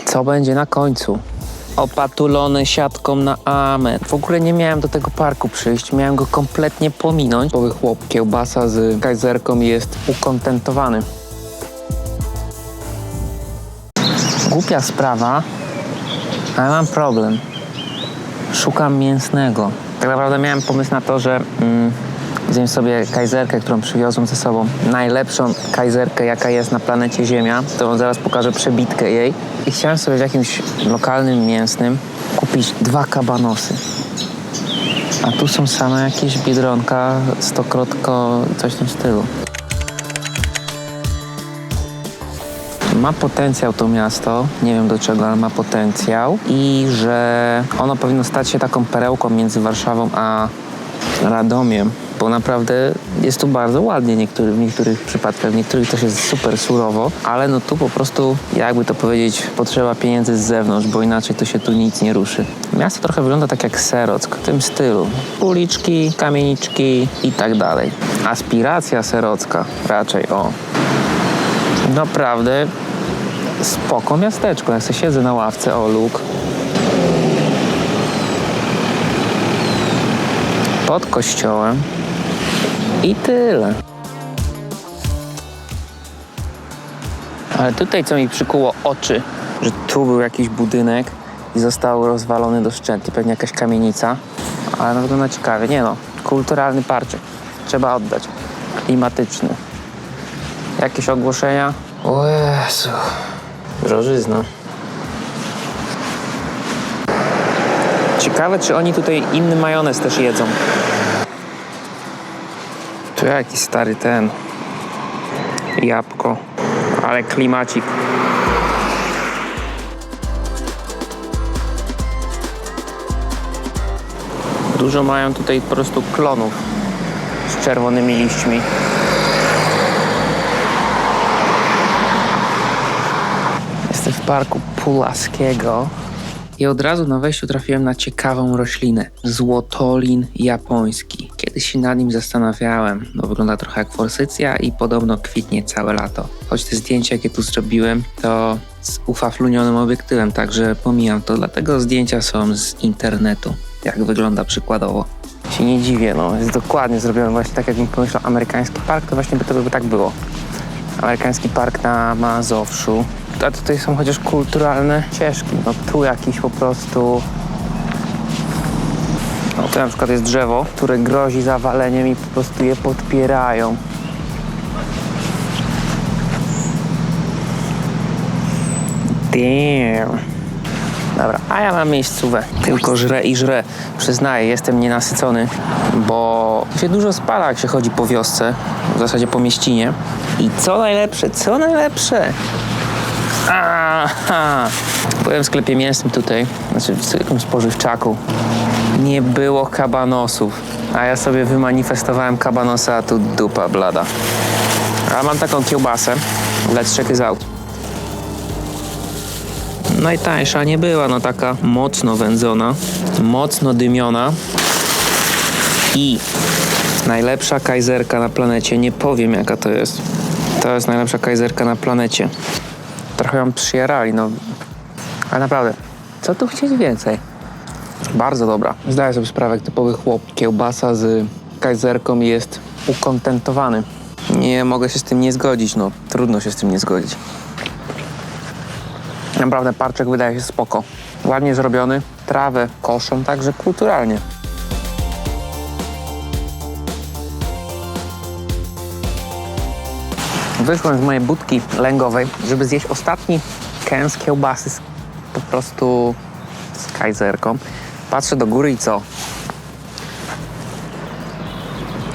Co będzie na końcu? Opatulony siatką na amen. W ogóle nie miałem do tego parku przyjść, miałem go kompletnie pominąć. Typowy chłop, kiełbasa z kajzerką jest ukontentowany. Głupia sprawa, ale mam problem. Szukam mięsnego. Tak naprawdę miałem pomysł na to, że zjem sobie kajzerkę, którą przywiozłem ze sobą. Najlepszą kajzerkę, jaka jest na planecie Ziemia. To wam zaraz pokażę przebitkę jej. I chciałem sobie w jakimś lokalnym mięsnym kupić 2 kabanosy. A tu są same jakieś Biedronka, Stokrotko, coś w tym stylu. Ma potencjał to miasto, nie wiem do czego, ale ma potencjał i że ono powinno stać się taką perełką między Warszawą a Radomiem, bo naprawdę jest tu bardzo ładnie w niektórych przypadkach, w niektórych też jest super surowo, ale no tu po prostu, jakby to powiedzieć, potrzeba pieniędzy z zewnątrz, bo inaczej to się tu nic nie ruszy. Miasto trochę wygląda tak jak Serock, w tym stylu. Uliczki, kamieniczki i tak dalej. Aspiracja serocka raczej, o. Naprawdę spoko miasteczko. Ja sobie siedzę na ławce, o luk. Pod kościołem i tyle. Ale tutaj co mi przykuło oczy, że tu był jakiś budynek i został rozwalony do szczętu. Pewnie jakaś kamienica, ale no wygląda ciekawie. Nie no, kulturalny parczek. Trzeba oddać. Klimatyczny. Jakieś ogłoszenia? O Jezu. Drożyzna. Ciekawe, czy oni tutaj inny majonez też jedzą. Tu jakiś stary ten. Jabłko. Ale klimacik. Dużo mają tutaj po prostu klonów z czerwonymi liśćmi. Jestem w parku Pulaskiego i od razu na wejściu trafiłem na ciekawą roślinę. Złotolin japoński. Kiedyś się nad nim zastanawiałem. No, wygląda trochę jak forsycja i podobno kwitnie całe lato. Choć te zdjęcia, jakie tu zrobiłem, to z ufaflunionym obiektywem, także pomijam to. Dlatego zdjęcia są z internetu. Jak wygląda przykładowo. Się nie dziwię, no. Jest dokładnie zrobione właśnie tak, jakbym pomyślał amerykański park, to właśnie by tak było. Amerykański park na Mazowszu. A tutaj są chociaż kulturalne ścieżki. No tu jakiś po prostu... No tu na przykład jest drzewo, które grozi zawaleniem i po prostu je podpierają. Damn. Dobra, a ja mam miejscówę. Tylko żrę i żrę. Przyznaję, jestem nienasycony, bo się dużo spala, jak się chodzi po wiosce, w zasadzie po mieścinie. I co najlepsze? Aha! Byłem w sklepie mięsnym tutaj, znaczy w zwykłym spożywczaku. Nie było kabanosów, a ja sobie wymanifestowałem kabanosa, a tu dupa blada. A mam taką kiełbasę, let's check it out. Najtańsza nie była, no taka mocno wędzona, mocno dymiona i najlepsza kajzerka na planecie. Nie powiem, jaka to jest. To jest najlepsza kajzerka na planecie. Trochę ją przyjarali, no. Ale naprawdę, co tu chcieć więcej? Bardzo dobra. Zdaję sobie sprawę, jak typowy chłop. Kiełbasa z kajzerką jest ukontentowany. Nie mogę się z tym nie zgodzić, no. Trudno się z tym nie zgodzić. Naprawdę parczek wydaje się spoko. Ładnie zrobiony, trawę koszą, także kulturalnie. Wyszłem z mojej budki lęgowej, żeby zjeść ostatni kęs kiełbasy po prostu z kajzerką. Patrzę do góry i co?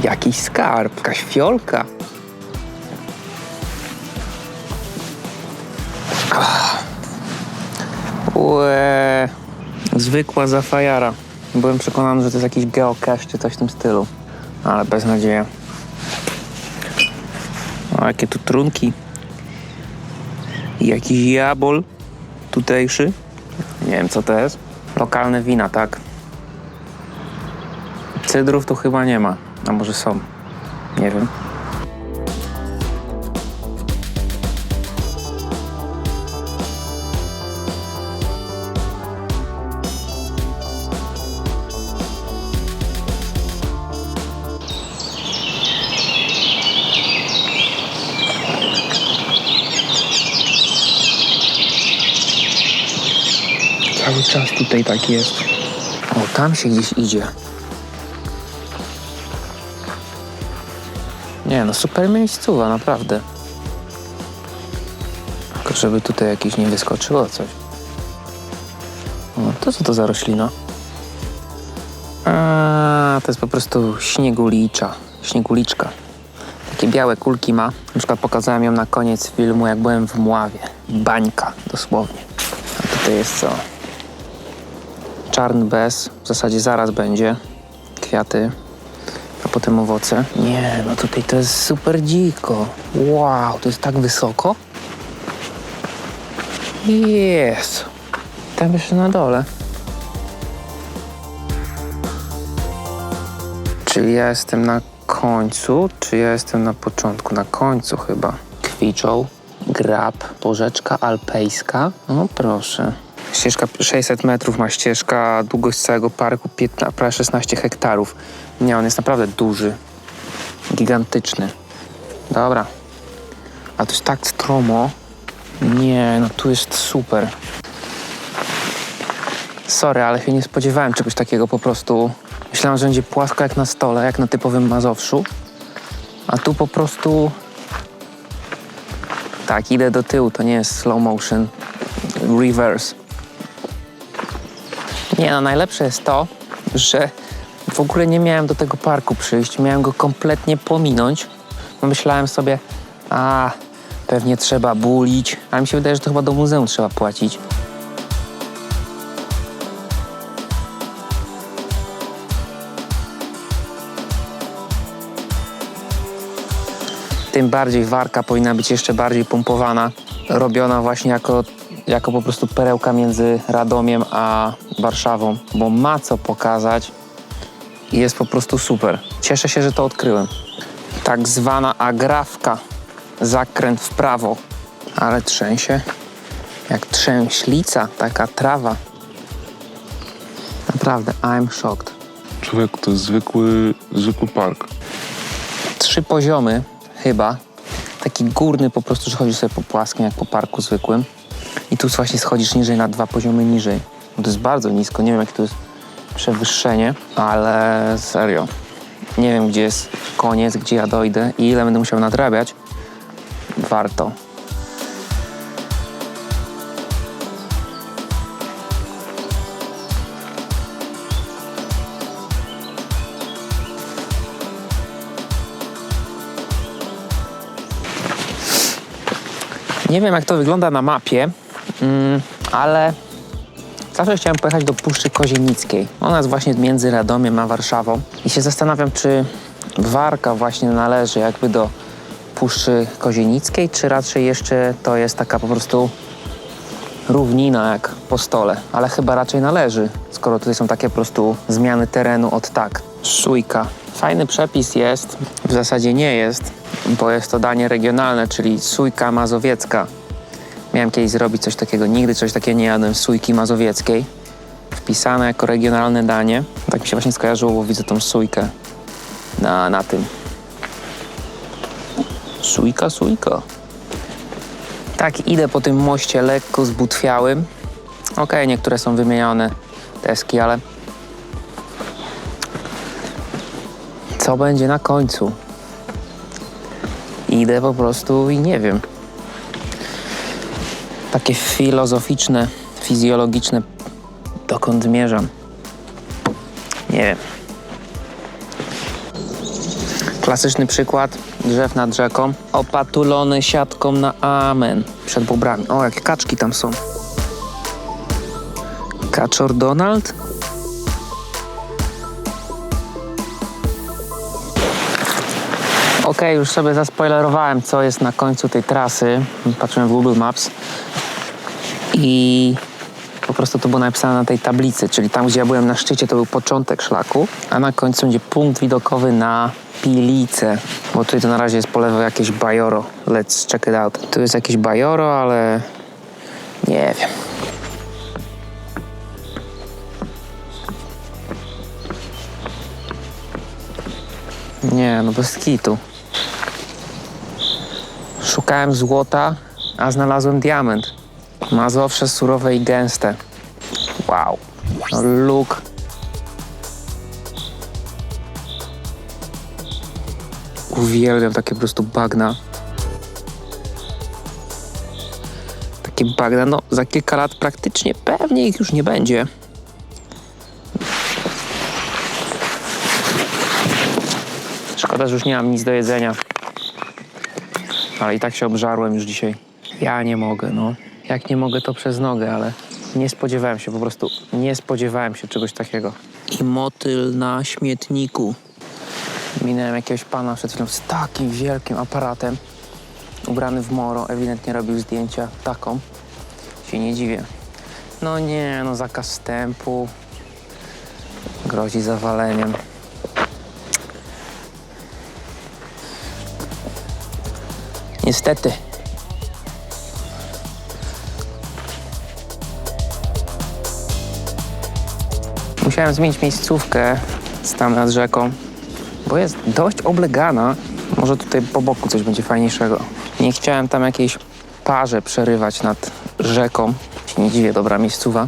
Jakiś skarb, jakaś fiolka. Łe, zwykła zafajara. Byłem przekonany, że to jest jakiś geocache czy coś w tym stylu, ale bez nadziei. O, jakie tu trunki. I jakiś jabol tutejszy. Nie wiem, co to jest. Lokalne wina, tak. Cydrów tu chyba nie ma. A może są. Nie wiem. Cały czas tutaj tak jest. O, tam się gdzieś idzie. Nie no, super miejscowa, naprawdę. Tylko żeby tutaj jakieś nie wyskoczyło coś. O, to co to za roślina? A, to jest po prostu śnieguliczka. Takie białe kulki ma. Na przykład pokazałem ją na koniec filmu, jak byłem w Mławie. Bańka, dosłownie. A tutaj jest co? Czarny bez. W zasadzie zaraz będzie. Kwiaty. A potem owoce. Nie, no tutaj to jest super dziko. Wow, to jest tak wysoko. Jest. Tam jeszcze na dole. Czyli ja jestem na końcu, czy ja jestem na początku? Na końcu chyba. Kwiczą, grab, porzeczka alpejska. No proszę. Ścieżka 600 metrów ma ścieżka, długość całego parku prawie 16 hektarów. Nie, on jest naprawdę duży. Gigantyczny. Dobra. A to jest tak stromo. Nie, no tu jest super. Sorry, ale się nie spodziewałem czegoś takiego po prostu. Myślałem, że będzie płasko jak na stole, jak na typowym Mazowszu. A tu po prostu... Tak, idę do tyłu, to nie jest slow motion. Reverse. Nie no, najlepsze jest to, że w ogóle nie miałem do tego parku przyjść. Miałem go kompletnie pominąć. Bo myślałem sobie, pewnie trzeba bulić. Ale mi się wydaje, że to chyba do muzeum trzeba płacić. Tym bardziej Warka powinna być jeszcze bardziej pompowana. Robiona właśnie jako po prostu perełka między Radomiem a Warszawą. Bo ma co pokazać i jest po prostu super. Cieszę się, że to odkryłem. Tak zwana agrawka. Zakręt w prawo. Ale trzęsie. Jak trzęślica, taka trawa. Naprawdę, I'm shocked. Człowieku, to jest zwykły park. 3 poziomy chyba. Taki górny po prostu, że chodzisz sobie po płaskim, jak po parku zwykłym. I tu właśnie schodzisz niżej na 2 poziomy niżej. To jest bardzo nisko, nie wiem jakie to jest przewyższenie, ale serio. Nie wiem gdzie jest koniec, gdzie ja dojdę i ile będę musiał nadrabiać. Warto. Nie wiem jak to wygląda na mapie, ale zawsze chciałem pojechać do Puszczy Kozienickiej. Ona jest właśnie między Radomiem a Warszawą i się zastanawiam, czy Warka właśnie należy jakby do Puszczy Kozienickiej, czy raczej jeszcze to jest taka po prostu równina jak po stole, ale chyba raczej należy, skoro tutaj są takie po prostu zmiany terenu od tak. Sójka. Fajny przepis jest, w zasadzie nie jest, bo jest to danie regionalne, czyli sójka mazowiecka. Miałem kiedyś zrobić coś takiego, nigdy coś takiego nie jadłem, sójki mazowieckiej. Wpisane jako regionalne danie. Tak mi się właśnie skojarzyło, bo widzę tą sójkę na tym. Sójka. Tak, idę po tym moście lekko zbutwiałym. Okej, niektóre są wymienione deski, ale co będzie na końcu? Idę po prostu i nie wiem. Takie filozoficzne, fizjologiczne, dokąd zmierzam. Nie wiem. Klasyczny przykład, drzew nad rzeką, opatulony siatką na amen przed bobrami. O, jakie kaczki tam są. Kaczor Donald? Okej, już sobie zaspoilerowałem, co jest na końcu tej trasy. Patrzyłem w Google Maps i po prostu to było napisane na tej tablicy, czyli tam, gdzie ja byłem na szczycie, to był początek szlaku, a na końcu będzie punkt widokowy na Pilice, bo tutaj to na razie jest po lewo jakieś bajoro. Let's check it out. Tu jest jakieś bajoro, ale nie wiem. Nie, no bez kitu. Szukałem złota, a znalazłem diament. Mazowsze surowe i gęste. Wow. No look. Uwielbiam takie po prostu bagna. Takie bagna, no za kilka lat praktycznie pewnie ich już nie będzie. Szkoda, że już nie mam nic do jedzenia. Ale i tak się obżarłem już dzisiaj. Ja nie mogę, no. Jak nie mogę, to przez nogę, ale nie spodziewałem się, po prostu nie spodziewałem się czegoś takiego. I motyl na śmietniku. Minąłem jakiegoś pana przed chwilą z takim wielkim aparatem. Ubrany w moro, ewidentnie robił zdjęcia taką. Się nie dziwię. No nie, no zakaz wstępu. Grozi zawaleniem. Niestety. Musiałem zmienić miejscówkę tam nad rzeką, bo jest dość oblegana. Może tutaj po boku coś będzie fajniejszego. Nie chciałem tam jakiejś parze przerywać nad rzeką. Się nie dziwię, dobra miejscowa.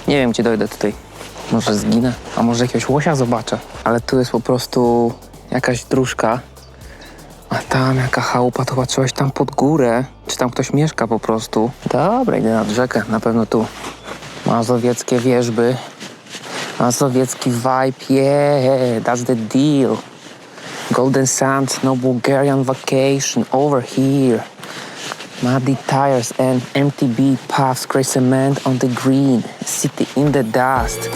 Nie wiem, gdzie dojdę tutaj. Może zginę, a może jakiegoś łosia zobaczę. Ale tu jest po prostu jakaś dróżka. A tam jaka chałupa, to chyba coś tam pod górę. Czy tam ktoś mieszka po prostu. Dobra, idę nad rzekę, na pewno tu. Mazowieckie wieżby. Mazowiecki vibe, yeah, that's the deal. Golden Sands, no Bulgarian vacation, over here. Muddy tires and MTB puffs, grey cement on the green. City in the dust.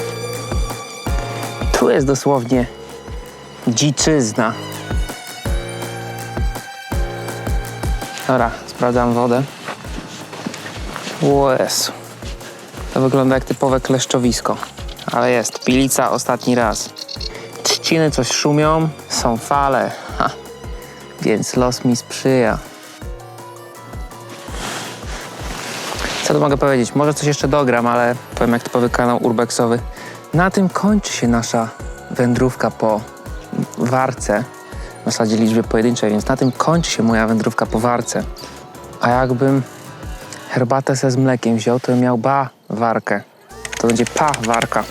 Tu jest dosłownie dziczyzna. Dobra, sprawdzam wodę. Jezu. To wygląda jak typowe kleszczowisko. Ale jest. Pilica ostatni raz. Trzciny coś szumią. Są fale. Ha. Więc los mi sprzyja. Co tu mogę powiedzieć? Może coś jeszcze dogram, ale powiem jak typowy kanał urbexowy. Na tym kończy się nasza wędrówka po Warce. W zasadzie liczbie pojedynczej, więc na tym kończy się moja wędrówka po Warce. A jakbym herbatę z mlekiem wziął, to bym miał warkę. To będzie warka.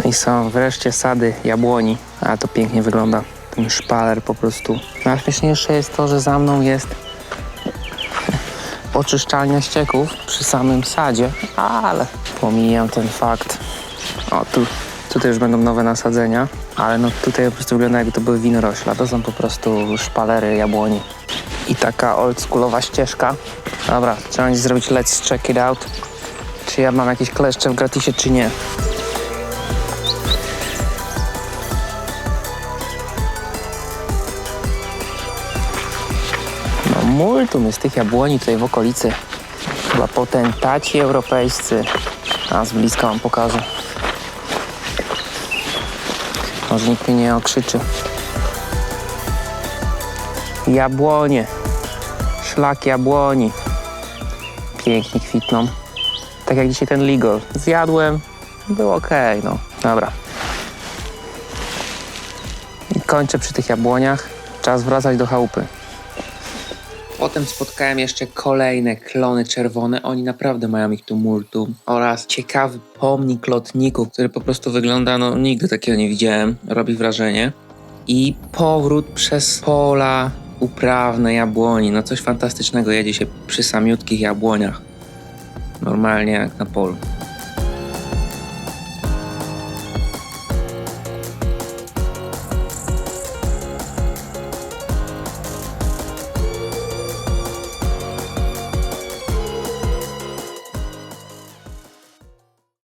I są wreszcie sady jabłoni. A to pięknie wygląda. Ten szpaler po prostu. Najśmieszniejsze jest to, że za mną jest oczyszczalnia ścieków przy samym sadzie, ale pomijam ten fakt. O, tutaj już będą nowe nasadzenia, ale no tutaj po prostu wygląda jakby to były winorośla. To są po prostu szpalery jabłoni. I taka oldschoolowa ścieżka. Dobra, trzeba będzie zrobić let's check it out. Czy ja mam jakieś kleszcze w gratisie, czy nie. No multum jest tych jabłoni tutaj w okolicy. Chyba potentaci europejscy. A z bliska wam pokażę. Może nikt mnie nie okrzyczy. Jabłonie. Szlak jabłoni. Pięknie kwitną. Tak jak dzisiaj ten ligol. Zjadłem. Było okej, no. Dobra. I kończę przy tych jabłoniach. Czas wracać do chałupy. Potem spotkałem jeszcze kolejne klony czerwone. Oni naprawdę mają ich tu multum. Oraz ciekawy pomnik lotników, który po prostu wygląda, no nigdy takiego nie widziałem. Robi wrażenie. I powrót przez pola uprawne jabłoni. No coś fantastycznego jedzie się przy samiutkich jabłoniach. Normalnie jak na polu.